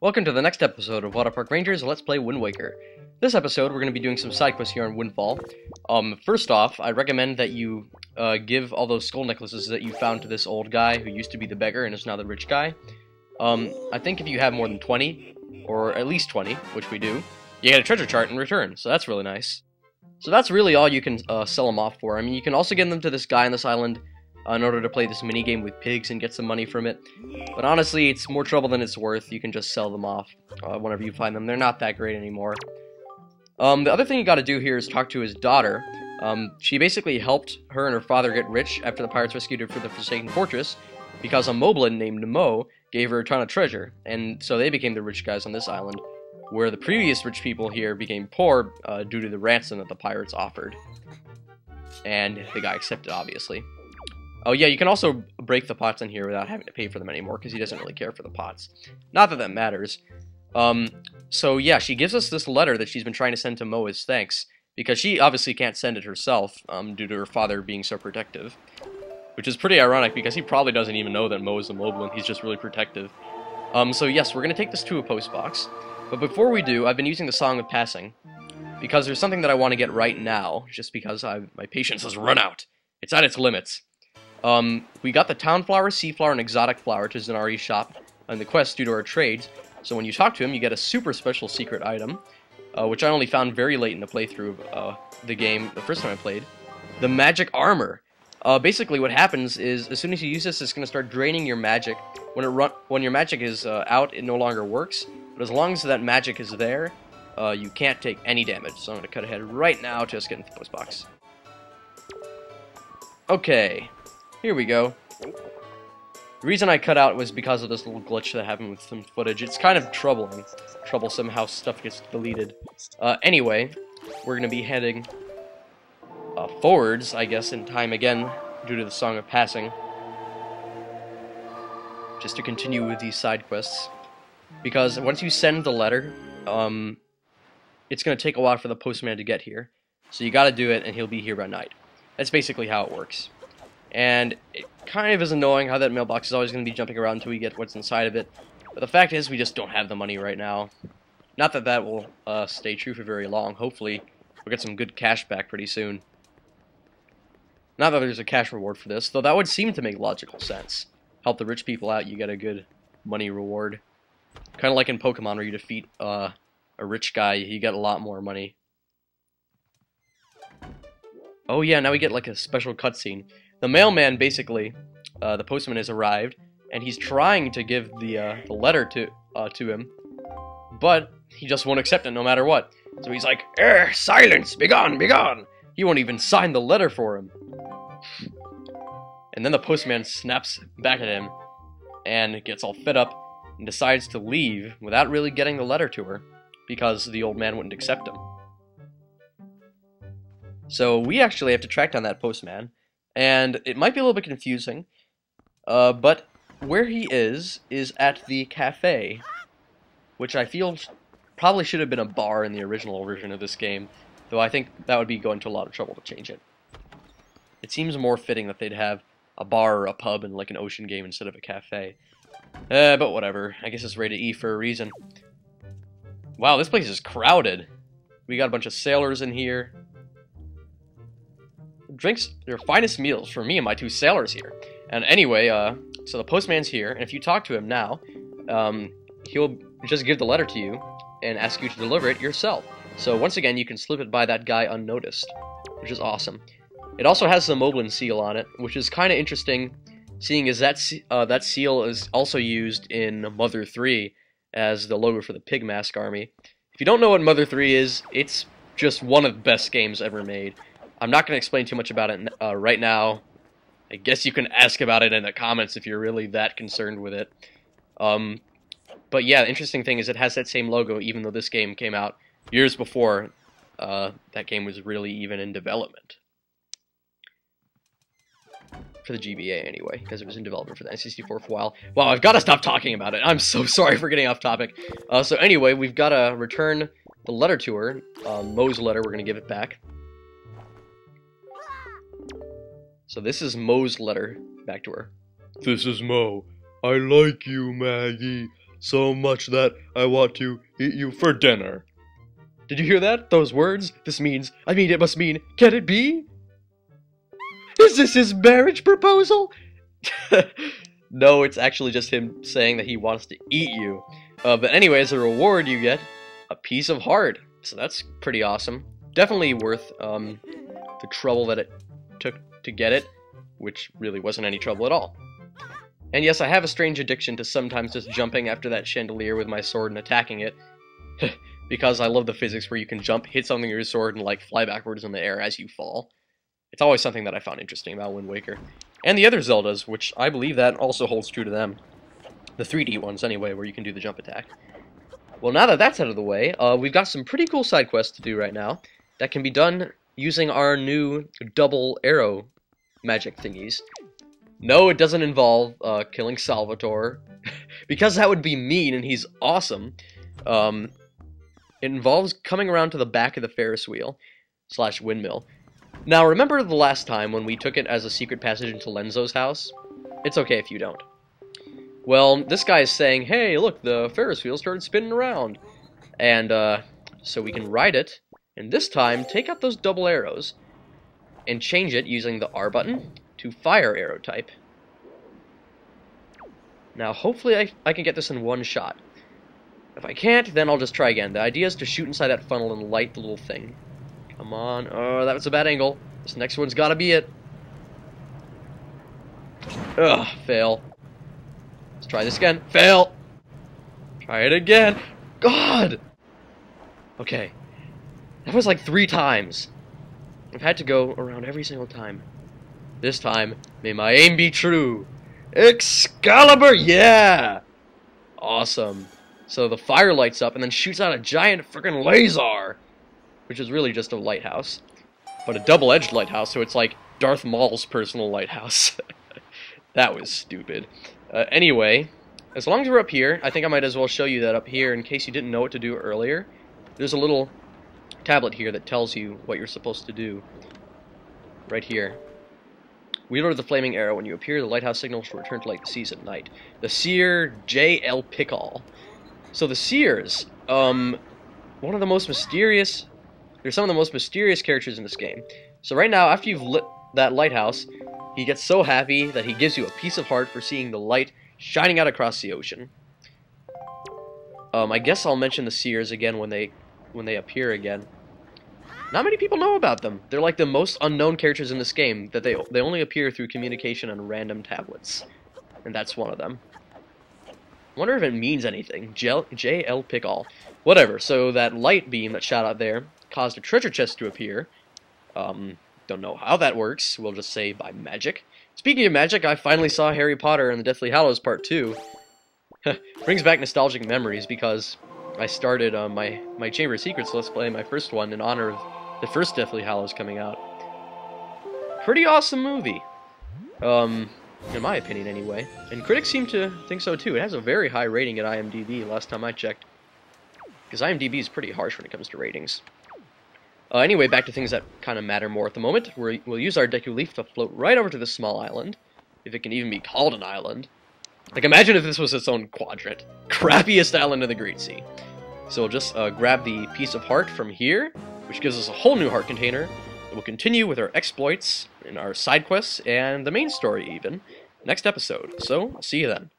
Welcome to the next episode of WaterparkRangers Let's Play Wind Waker. This episode, we're going to be doing some side quests here on Windfall. First off, I recommend that you give all those skull necklaces that you found to this old guy who used to be the beggar and is now the rich guy. I think if you have more than 20, or at least 20, which we do, you get a treasure chart in return, so that's really nice. So that's really all you can sell them off for. I mean, you can also give them to this guy on this island in order to play this minigame with pigs and get some money from it. But honestly, it's more trouble than it's worth. You can just sell them off whenever you find them. They're not that great anymore. The other thing you gotta do here is talk to his daughter. She basically helped her and her father get rich after the pirates rescued her from the Forsaken Fortress, because a moblin named Mo gave her a ton of treasure, and so they became the rich guys on this island, where the previous rich people here became poor due to the ransom that the pirates offered. And the guy accepted, obviously. Oh yeah, you can also break the pots in here without having to pay for them anymore, because he doesn't really care for the pots. Not that that matters. So yeah, she gives us this letter that she's been trying to send to Mo as thanks, because she obviously can't send it herself, due to her father being so protective. Which is pretty ironic, because he probably doesn't even know that Mo is a moblin, he's just really protective. So yes, we're going to take this to a post box. But before we do, I've been using the Song of Passing, because there's something that I want to get right now, just because my patience has run out. It's at its limits. We got the town flower, sea flower, and exotic flower to Zanari's shop on the quest due to our trades. So when you talk to him, you get a super special secret item, which I only found very late in the playthrough of the game, the first time I played. The magic armor. Basically what happens is, as soon as you use this, it's going to start draining your magic. When your magic is out, it no longer works. But as long as that magic is there, you can't take any damage. So I'm going to cut ahead right now to just get into the post box. Okay. Here we go. The reason I cut out was because of this little glitch that happened with some footage. It's kind of troublesome how stuff gets deleted. Anyway, we're going to be heading forwards, I guess, in time again, due to the Song of Passing. Just to continue with these side quests. Because once you send the letter, it's going to take a while for the postman to get here. So you got to do it, and he'll be here by night. That's basically how it works. And it kind of is annoying how that mailbox is always going to be jumping around until we get what's inside of it. But the fact is, we just don't have the money right now. Not that that will stay true for very long. Hopefully, we'll get some good cash back pretty soon. Not that there's a cash reward for this, though that would seem to make logical sense. Help the rich people out, you get a good money reward. Kind of like in Pokemon, where you defeat a rich guy, you get a lot more money. Oh yeah, now we get like a special cutscene. The mailman, basically, the postman has arrived, and he's trying to give the letter to him, but he just won't accept it no matter what. So he's like, silence! Begone! Begone! He won't even sign the letter for him. And then the postman snaps back at him, and gets all fed up, and decides to leave without really getting the letter to her, because the old man wouldn't accept him. So we actually have to track down that postman. And it might be a little bit confusing, but where he is at the cafe, which I feel probably should have been a bar in the original version of this game, though I think that would be going to a lot of trouble to change it. It seems more fitting that they'd have a bar or a pub in like an ocean game instead of a cafe. But whatever, I guess it's rated E for a reason. Wow, this place is crowded. We got a bunch of sailors in here. Drinks their finest meals for me and my two sailors here. And anyway, so the postman's here, and if you talk to him now, he'll just give the letter to you and ask you to deliver it yourself. So once again, you can slip it by that guy unnoticed, which is awesome. It also has the Moblin seal on it, which is kind of interesting, seeing as that seal is also used in Mother 3 as the logo for the Pig Mask Army. If you don't know what Mother 3 is, it's just one of the best games ever made. I'm not going to explain too much about it right now. I guess you can ask about it in the comments if you're really that concerned with it. But yeah, the interesting thing is it has that same logo, even though this game came out years before that game was really even in development. For the GBA, anyway, because it was in development for the N64 for a while. Wow, I've got to stop talking about it. I'm so sorry for getting off topic. So anyway, we've got to return the letter to her. Mo's letter, we're going to give it back. So this is Mo's letter back to her. This is Mo. I like you, Maggie. so much that I want to eat you for dinner. Did you hear that? Those words? It must mean, can it be? Is this his marriage proposal? No, it's actually just him saying that he wants to eat you. But anyway, as a reward, you get a piece of heart. So that's pretty awesome. Definitely worth the trouble that it took to get it, which really wasn't any trouble at all. And yes, I have a strange addiction to sometimes just jumping after that chandelier with my sword and attacking it. Because I love the physics where you can jump, hit something with your sword, and like fly backwards in the air as you fall. It's always something that I found interesting about Wind Waker. And the other Zeldas, which I believe that also holds true to them. The 3D ones, anyway, where you can do the jump attack. Well, now that that's out of the way, we've got some pretty cool side quests to do right now that can be done using our new double arrow magic thingies. No, it doesn't involve killing Salvatore, because that would be mean and he's awesome. It involves coming around to the back of the Ferris wheel / windmill. Now, remember the last time when we took it as a secret passage into Lenzo's house? It's okay if you don't. Well, this guy is saying, hey, look, the Ferris wheel started spinning around. And, so we can ride it, and this time, take out those double arrows, and change it using the R button to fire arrow type. Now, hopefully I can get this in one shot. If I can't, then I'll just try again. The idea is to shoot inside that funnel and light the little thing. Come on. Oh, that was a bad angle. This next one's gotta be it. Ugh, fail. Let's try this again. Fail! Try it again. God! Okay. That was like 3 times. I've had to go around every single time. This time, may my aim be true. Excalibur! Yeah! Awesome. So the fire lights up and then shoots out a giant freaking laser, which is really just a lighthouse, but a double-edged lighthouse, so it's like Darth Maul's personal lighthouse. That was stupid. Anyway, as long as we're up here, I think I might as well show you that up here, in case you didn't know what to do earlier. There's a little tablet here that tells you what you're supposed to do. Right here. Wield the flaming arrow. When you appear, the lighthouse signal will return to like the seas at night. The Seer J.L. Pickall. So the Seers, one of the most mysterious... They're some of the most mysterious characters in this game. So right now, after you've lit that lighthouse, he gets so happy that he gives you a piece of heart for seeing the light shining out across the ocean. I guess I'll mention the Seers again when they appear again. Not many people know about them. They're like the most unknown characters in this game, that they only appear through communication on random tablets. And that's one of them. I wonder if it means anything. J.L. Pickall. Whatever, so that light beam that shot out there caused a treasure chest to appear. Don't know how that works. We'll just say by magic. Speaking of magic, I finally saw Harry Potter and the Deathly Hallows Part 2. Brings back nostalgic memories because I started my Chamber of Secrets Let's Play, my first one, in honor of the first Deathly Hallows coming out. Pretty awesome movie. In my opinion, anyway. And critics seem to think so, too. It has a very high rating at IMDb, last time I checked. Because IMDb is pretty harsh when it comes to ratings. Anyway, back to things that kind of matter more at the moment. We'll use our Deku Leaf to float right over to this small island. If it can even be called an island. Like, imagine if this was its own quadrant. Crappiest island in the Great Sea. So we'll just grab the piece of heart from here, which gives us a whole new heart container. And we'll continue with our exploits and our side quests and the main story even next episode. So, I'll see you then.